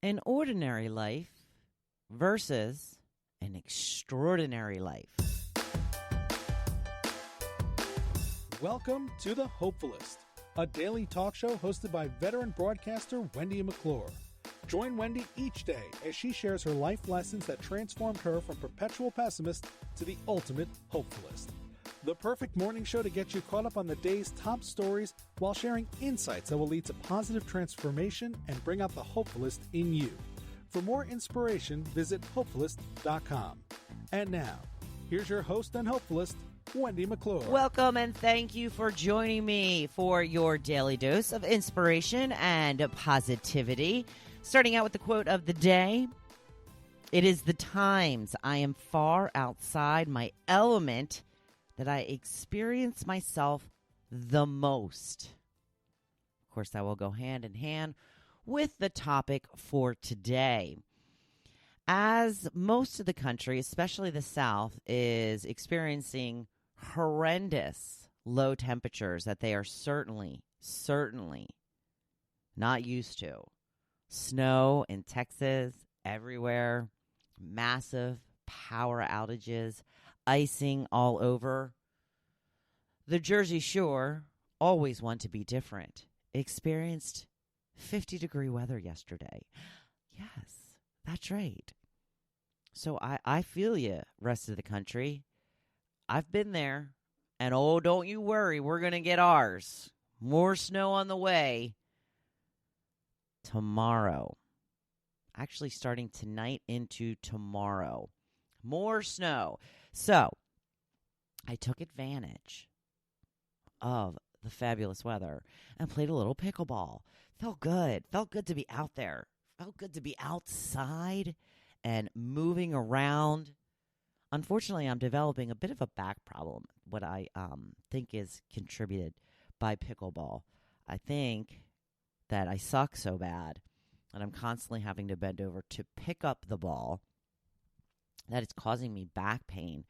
An ordinary life versus an extraordinary life. Welcome to the Hopefulist, a daily talk show hosted by veteran broadcaster Wendy McClure. Join Wendy each day as she shares her life lessons that transformed her from perpetual pessimist to the ultimate hopefulist. The perfect morning show to get you caught up on the day's top stories while sharing insights that will lead to positive transformation and bring out the hopefulist in you. For more inspiration, visit hopefulist.com. And now, here's your host and hopefulist, Wendy McClure. Welcome and thank you for joining me for your daily dose of inspiration and positivity. Starting out with the quote of the day. It is the times I am far outside my element that I experience myself the most. Of course, that will go hand in hand with the topic for today. As most of the country, especially the South, is experiencing horrendous low temperatures that they are certainly not used to. Snow in Texas, everywhere, massive power outages, icing all over. The Jersey Shore, always want to be different, experienced 50-degree weather yesterday. Yes, that's right. So I feel you, rest of the country. I've been there, and oh, don't you worry, we're going to get ours. More snow on the way tomorrow. Actually, starting tonight into tomorrow. More snow. So, I took advantage of the fabulous weather and played a little pickleball. Felt good. Felt good to be out there. Felt good to be outside and moving around. Unfortunately, I'm developing a bit of a back problem, what I think is contributed by pickleball. I think that I suck so bad and I'm constantly having to bend over to pick up the ball that it's causing me back pain.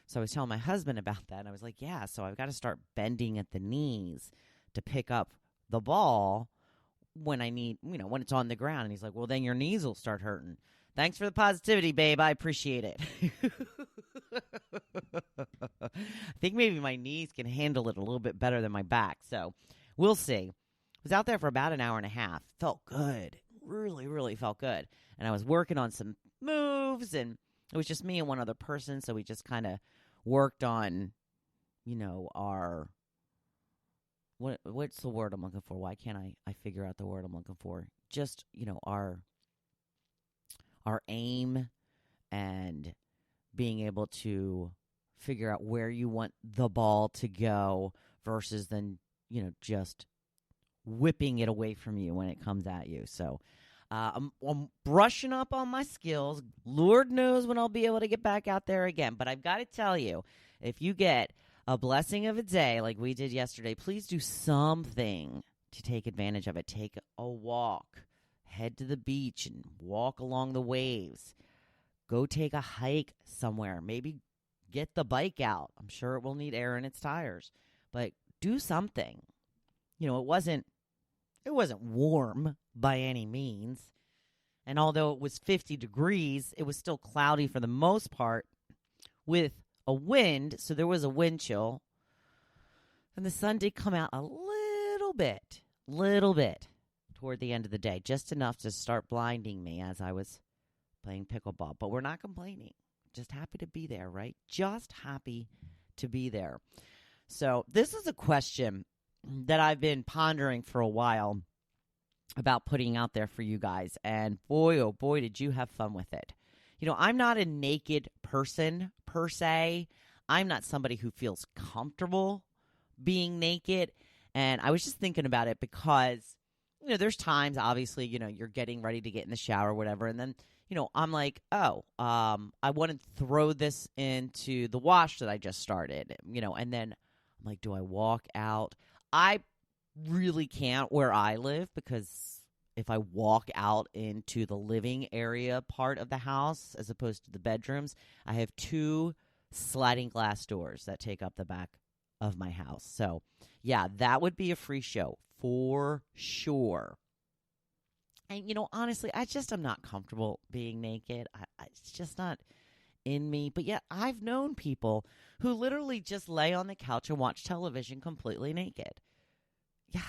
So I was telling my husband about that, and I was like, yeah, so I've got to start bending at the knees to pick up the ball when I need, when it's on the ground. And he's like, well, then your knees will start hurting. Thanks for the positivity, babe. I appreciate it. I think maybe my knees can handle it a little bit better than my back. So we'll see. I was out there for about an hour and a half. Felt good. Really felt good. And I was working on some moves, and it was just me and one other person. So we just kind of worked on, our, what's the word I'm looking for? Why can't I figure out the word I'm looking for? Just, our aim and being able to figure out where you want the ball to go versus then, just whipping it away from you when it comes at you. So I'm brushing up on my skills. Lord knows when I'll be able to get back out there again. But I've got to tell you, if you get a blessing of a day like we did yesterday, please do something to take advantage of it. Take a walk. Head to the beach and walk along the waves. Go take a hike somewhere. Maybe get the bike out. I'm sure it will need air in its tires. But do something. It wasn't warm by any means. And although it was 50 degrees, it was still cloudy for the most part with a wind. So there was a wind chill. And the sun did come out a little bit toward the end of the day, just enough to start blinding me as I was playing pickleball. But we're not complaining. Just happy to be there, right? Just happy to be there. So this is a question that I've been pondering for a while about putting out there for you guys. And boy, oh boy, did you have fun with it. I'm not a naked person per se. I'm not somebody who feels comfortable being naked. And I was just thinking about it because, there's times, obviously, you're getting ready to get in the shower or whatever. And then, I'm like, I want to throw this into the wash that I just started, and then I'm like, do I walk out? I really can't where I live because if I walk out into the living area part of the house as opposed to the bedrooms, I have 2 sliding glass doors that take up the back of my house. So, yeah, that would be a free show for sure. And, honestly, I'm not comfortable being naked. It's just not in me. But yet I've known people who literally just lay on the couch and watch television completely naked. Yeah.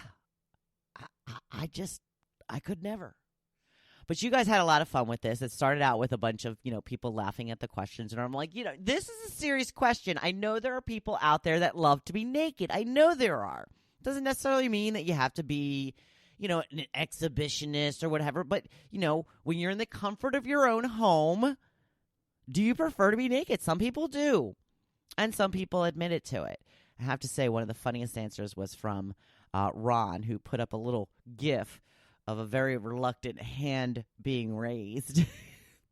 I could never. But you guys had a lot of fun with this. It started out with a bunch of, people laughing at the questions. And I'm like, this is a serious question. I know there are people out there that love to be naked. I know there are. Doesn't necessarily mean that you have to be, an exhibitionist or whatever. But, when you're in the comfort of your own home, do you prefer to be naked? Some people do. And some people admit it to it. I have to say one of the funniest answers was from Ron, who put up a little GIF of a very reluctant hand being raised.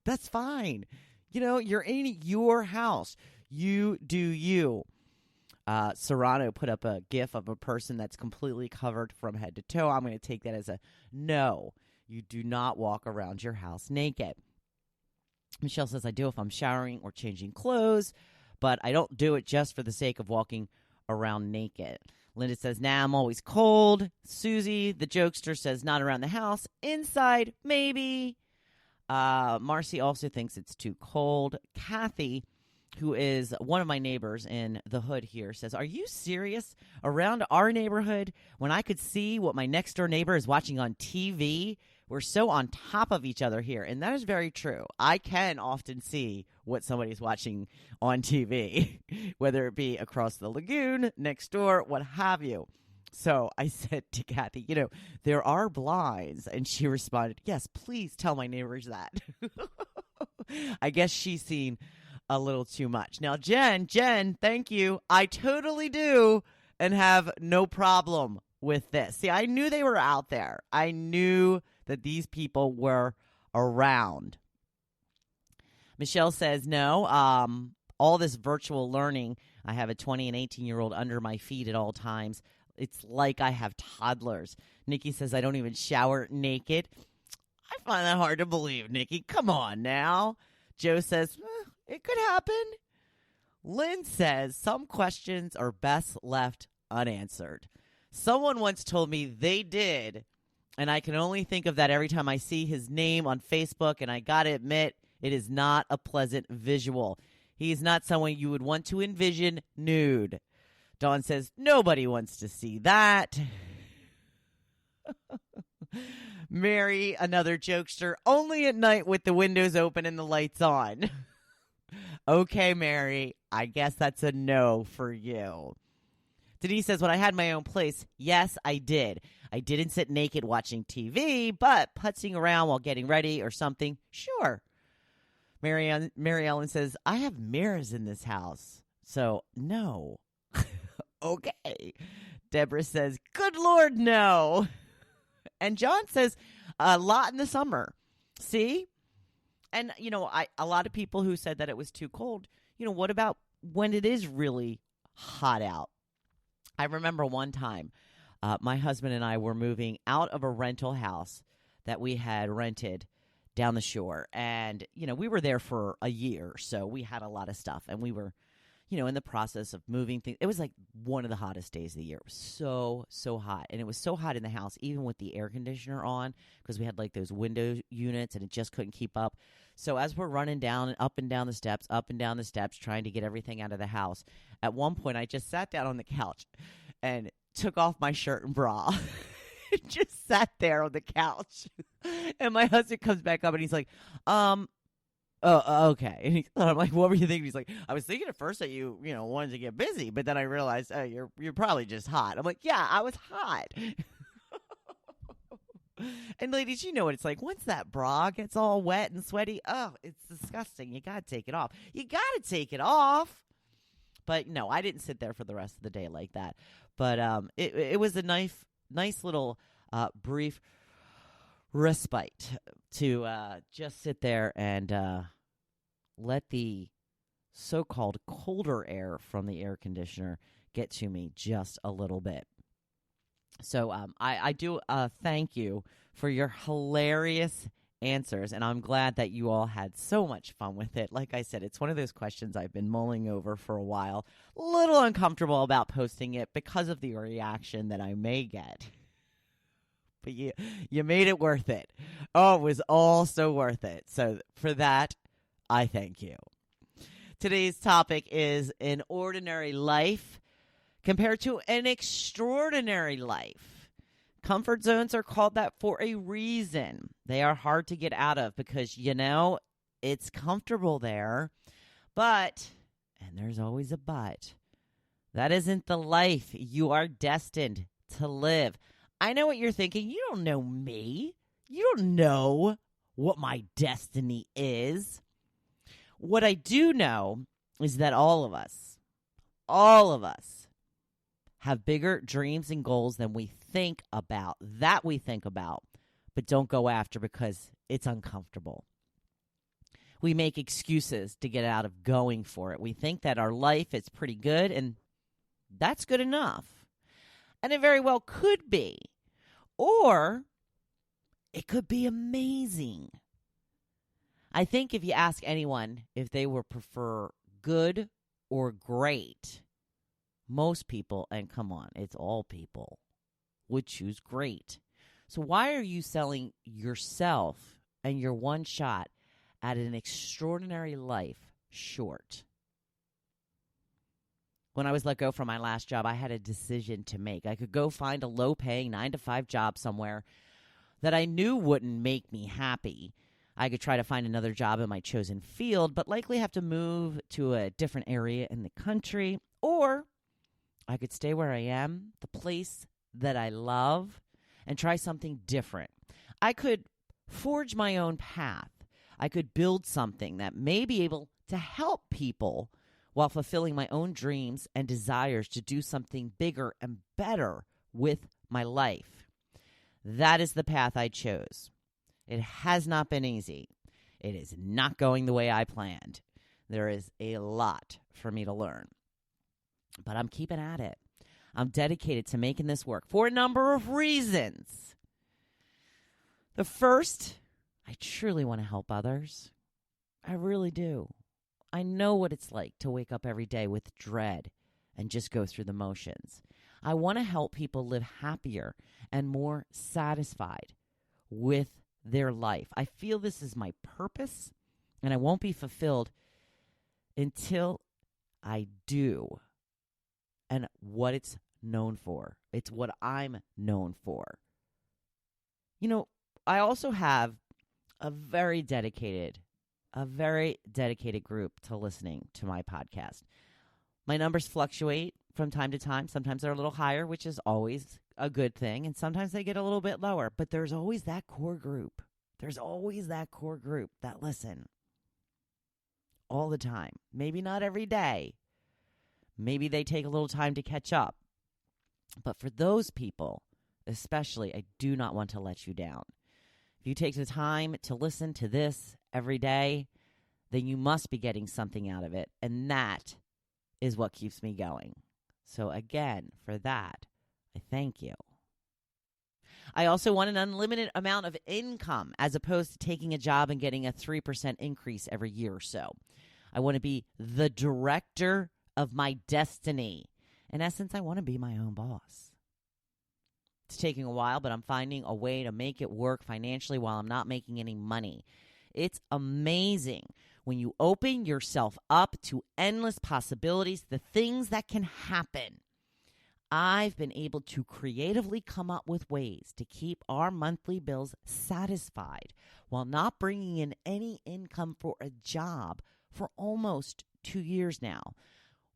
That's fine. You're in your house. You do you. Serrano put up a GIF of a person that's completely covered from head to toe. I'm going to take that as a no. You do not walk around your house naked. Michelle says, I do if I'm showering or changing clothes, but I don't do it just for the sake of walking around naked. Linda says, nah, I'm always cold. Susie, the jokester, says, not around the house. Inside, maybe. Marcy also thinks it's too cold. Kathy, who is one of my neighbors in the hood here, says, are you serious? Around our neighborhood, when I could see what my next door neighbor is watching on TV, we're so on top of each other here. And that is very true. I can often see what somebody's watching on TV, whether it be across the lagoon, next door, what have you. So I said to Kathy, there are blinds. And she responded, yes, please tell my neighbors that. I guess she's seen a little too much. Now, Jen, thank you. I totally do and have no problem with this. See, I knew they were out there. I knew that these people were around. Michelle says, no, all this virtual learning, I have a 20 and 18-year-old under my feet at all times. It's like I have toddlers. Nikki says, I don't even shower naked. I find that hard to believe, Nikki. Come on now. Joe says, it could happen. Lynn says, some questions are best left unanswered. Someone once told me they did, and I can only think of that every time I see his name on Facebook, and I gotta admit, it is not a pleasant visual. He is not someone you would want to envision nude. Dawn says, nobody wants to see that. Mary, another jokester, only at night with the windows open and the lights on. Okay, Mary, I guess that's a no for you. Denise says, when I had my own place, yes, I did. I didn't sit naked watching TV, but putzing around while getting ready or something, sure. Mary Ellen says, I have mirrors in this house, so no. Okay. Deborah says, good Lord, no. And John says, a lot in the summer. See? And, a lot of people who said that it was too cold, what about when it is really hot out? I remember one time my husband and I were moving out of a rental house that we had rented down the shore. And, we were there for a year, so we had a lot of stuff. And we were, in the process of moving things. It was like one of the hottest days of the year. It was so hot. And it was so hot in the house, even with the air conditioner on, because we had like those window units and it just couldn't keep up. So as we're running down and up and down the steps, trying to get everything out of the house, at one point I just sat down on the couch and took off my shirt and bra. Just sat there on the couch. And my husband comes back up and he's like, oh, okay. And I'm like, what were you thinking? He's like, I was thinking at first that you wanted to get busy, but then I realized, oh, you're probably just hot. I'm like, yeah, I was hot. And ladies, you know what it's like. Once that bra gets all wet and sweaty, oh, it's disgusting. You got to take it off. But no, I didn't sit there for the rest of the day like that. But it was a nice little brief respite to just sit there and let the so-called colder air from the air conditioner get to me just a little bit. So I do thank you for your hilarious answers, and I'm glad that you all had so much fun with it. Like I said, it's one of those questions I've been mulling over for a while. A little uncomfortable about posting it because of the reaction that I may get. But you made it worth it. Oh, it was all so worth it. So for that, I thank you. Today's topic is an ordinary life compared to an extraordinary life. Comfort zones are called that for a reason. They are hard to get out of because, it's comfortable there. But, and there's always a but, that isn't the life you are destined to live. I know what you're thinking. You don't know me. You don't know what my destiny is. What I do know is that all of us have bigger dreams and goals than we think about, but don't go after because it's uncomfortable. We make excuses to get out of going for it. We think that our life is pretty good, and that's good enough. And it very well could be. Or it could be amazing. I think if you ask anyone if they would prefer good or great, most people, and come on, it's all people, would choose great. So why are you selling yourself and your one shot at an extraordinary life short? When I was let go from my last job, I had a decision to make. I could go find a low-paying 9-to-5 job somewhere that I knew wouldn't make me happy. I could try to find another job in my chosen field, but likely have to move to a different area in the country. Or I could stay where I am, the place that I love, and try something different. I could forge my own path. I could build something that may be able to help people while fulfilling my own dreams and desires to do something bigger and better with my life. That is the path I chose. It has not been easy. It is not going the way I planned. There is a lot for me to learn. But I'm keeping at it. I'm dedicated to making this work for a number of reasons. The first, I truly want to help others. I really do. I know what it's like to wake up every day with dread and just go through the motions. I want to help people live happier and more satisfied with their life. I feel this is my purpose, and I won't be fulfilled until I do. And what it's known for. It's what I'm known for. I also have a very dedicated group to listening to my podcast. My numbers fluctuate from time to time. Sometimes they're a little higher, which is always a good thing. And sometimes they get a little bit lower. But there's always that core group. There's always that core group that listen all the time. Maybe not every day. Maybe they take a little time to catch up. But for those people, especially, I do not want to let you down. If you take the time to listen to this every day, then you must be getting something out of it. And that is what keeps me going. So again, for that, I thank you. I also want an unlimited amount of income as opposed to taking a job and getting a 3% increase every year or so. I want to be the director of my destiny. In essence, I want to be my own boss. It's taking a while, but I'm finding a way to make it work financially while I'm not making any money. It's amazing when you open yourself up to endless possibilities, the things that can happen. I've been able to creatively come up with ways to keep our monthly bills satisfied while not bringing in any income for a job for almost 2 years now.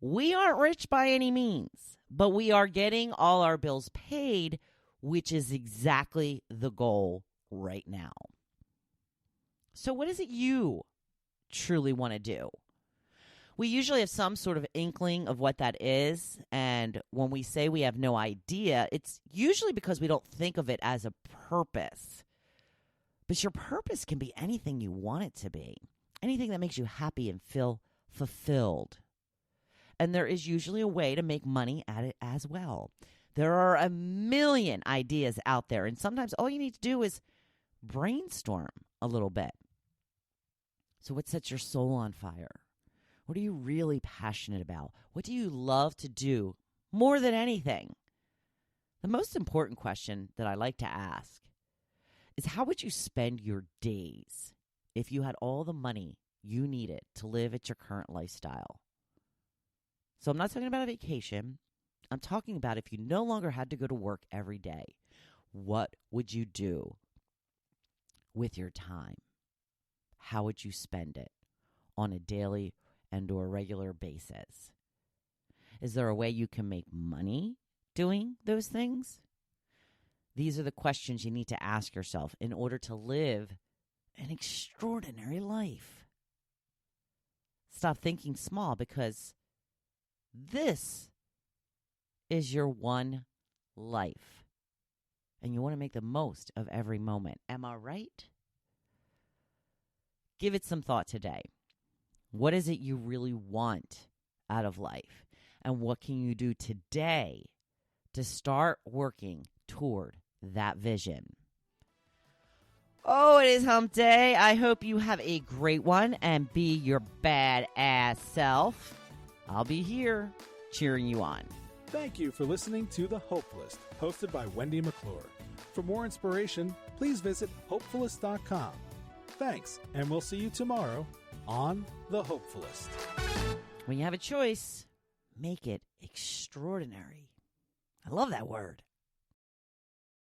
We aren't rich by any means, but we are getting all our bills paid, which is exactly the goal right now. So what is it you truly want to do? We usually have some sort of inkling of what that is, and when we say we have no idea, it's usually because we don't think of it as a purpose. But your purpose can be anything you want it to be, anything that makes you happy and feel fulfilled. And there is usually a way to make money at it as well. There are a million ideas out there, and sometimes all you need to do is brainstorm a little bit. So what sets your soul on fire? What are you really passionate about? What do you love to do more than anything? The most important question that I like to ask is, how would you spend your days if you had all the money you needed to live at your current lifestyle? So I'm not talking about a vacation. I'm talking about if you no longer had to go to work every day, what would you do with your time? How would you spend it on a daily and or regular basis? Is there a way you can make money doing those things? These are the questions you need to ask yourself in order to live an extraordinary life. Stop thinking small, because this is your one life, and you want to make the most of every moment. Am I right? Give it some thought today. What is it you really want out of life? And what can you do today to start working toward that vision? Oh, it is hump day. I hope you have a great one and be your badass self. I'll be here cheering you on. Thank you for listening to The Hopefulist, hosted by Wendy McClure. For more inspiration, please visit Hopefulist.com. Thanks, and we'll see you tomorrow on The Hopefulist. When you have a choice, make it extraordinary. I love that word.